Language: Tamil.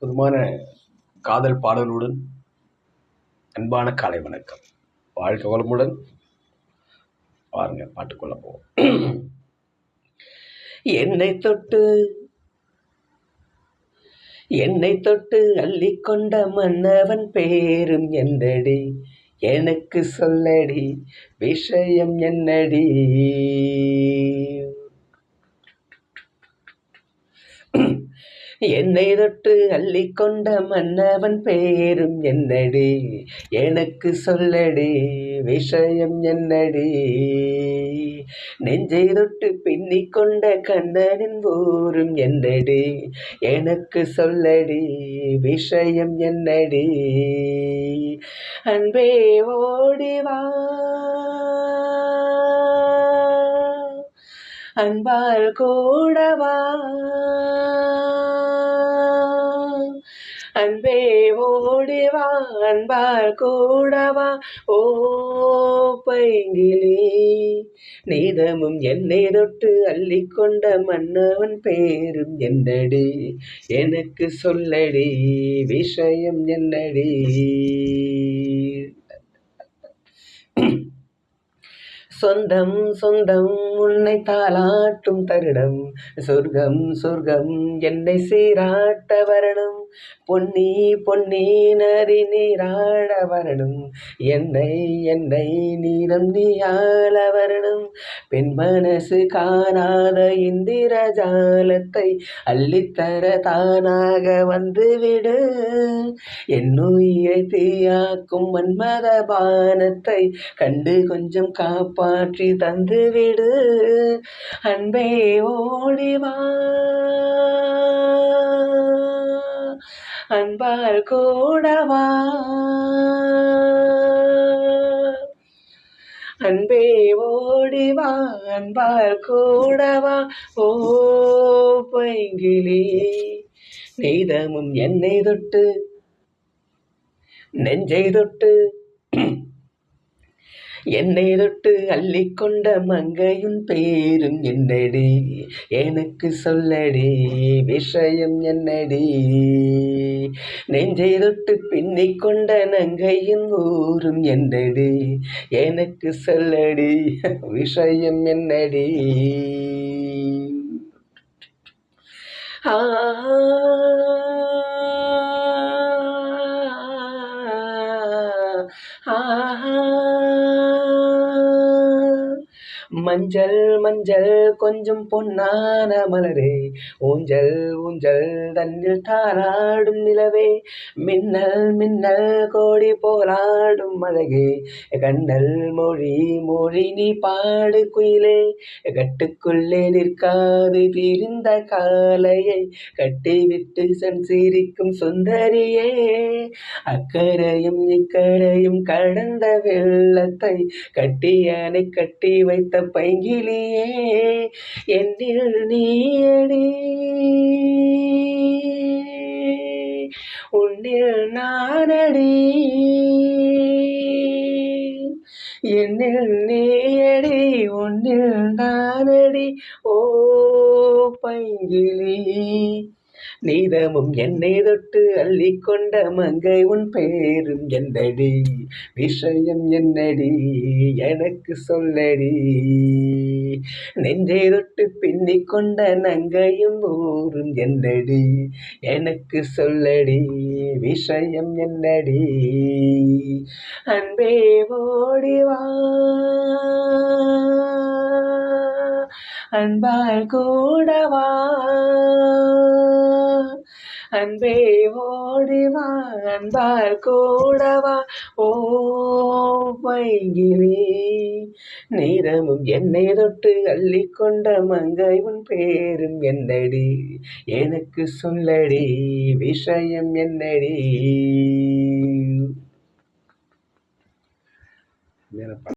புதுமான காதல் பாடலுடன் அன்பான காலை வணக்கம். வாழ்க வளமுடன். பாருங்க, பாட்டுக்குள்ள போவோம். என்னை தொட்டு அள்ளிக்கொண்ட மன்னவன் பேரும் என்னடி, எனக்கு சொல்லடி, விஷயம் என்னடி. என்னை தொட்டு அள்ளிக்கொண்ட மன்னவன் பேரும் என்னடி, எனக்கு சொல்லடி, விஷயம் என்னடி. நெஞ்சை தொட்டு பின்னிக்கொண்ட கண்ணனின் ஊரும் என்னடி, எனக்கு சொல்லடி, விஷயம் என்னடி. அன்பே ஓடிவா, அன்பால் கூடவா, அன்பே ஓடிவா, அன்பால் கூடவா. ஓ பைங்கிளி, நீதமும் என்னை தொட்டு அள்ளிக்கொண்ட மன்னவன் பேரும் என்னடி, எனக்கு சொல்லடி, விஷயம் என்னடி. சொந்தம் சொந்தம் உன்னை தாளாட்டும் தருணம், சொர்க்கம் சொர்க்கம் என்னை சீராட்ட வரணும். பொன்னி பொன்னி நதி நீராட வரணும், என்னை என்னை நீரம் நீயாள வரணும். பெண் மனசு காணாத இந்திர ஜாலத்தை அள்ளித்தர தானாக வந்துவிடு. என்னுயிரை தீயாக்கும் மன்மத பானத்தை கண்டு கொஞ்சம் காப்பாற்றி தந்துவிடு. அன்பே ஓடிவா, அன்பால் கூடவா, அன்பே ஓடிவா, அன்பால் கூடவா. ஓ பைங்கிளி, நீதமும் என்னை தொட்டு நெஞ்சை தொட்டு என்னை தொட்டு அள்ளிக்கொண்ட மங்கையின் பேரும் என்னடி, எனக்கு சொல்லடி, விஷயம் என்னடி. நெஞ்சை தொட்டு பின்னிக்கொண்ட நங்கையின் ஊரும் என்னடி, எனக்கு சொல்லடி, விஷயம் என்னடி. ஆ மஞ்சள் மஞ்சள் கொஞ்சம் பொன்னான மலரே, ஊஞ்சல் ஊஞ்சல் தன்னில் தாராடும் நிலவே, மின்னல் மின்னல் கோடி போராடும் அழகே, கண்ணல் மொழி மொழி நீ பாடு குயிலே. கட்டுக்குள்ளே நிற்காது திரிந்த காலையை கட்டிவிட்டு சிரிக்கும் சுந்தரியே. அக்கரையும் இக்கரையும் கடந்த வெள்ளத்தை கட்டியானை கட்டி வைத்த பைங்கிலியே. என்னில் நீயடி, உன்னில் நானடி, என்னில் நீயடி, உன்னில் நானடி. ஓ பைங்கிளி, நீதமும் என்னை தொட்டு அள்ளிக்கொண்ட மங்கை உன் பேரும் என்னடி, விஷயம் என்னடி, எனக்கு சொல்லடி. நெஞ்சை தொட்டு பின்னிக்கொண்ட நங்கையும் ஊரும் என்னடி, எனக்கு சொல்லடி, விஷயம் என்னடி. அன்பே ஓடிவா, அன்பால் கூடவா, அன்பே ஓடிவா, அன்பால் கூடவா. ஓ பைங்கிளி, நீரமும் என்னை தொட்டு அள்ளிக்கொண்ட மங்கை உன் பேரும் என்னடி, எனக்கு சொல்லடி, விஷயம் என்னடி.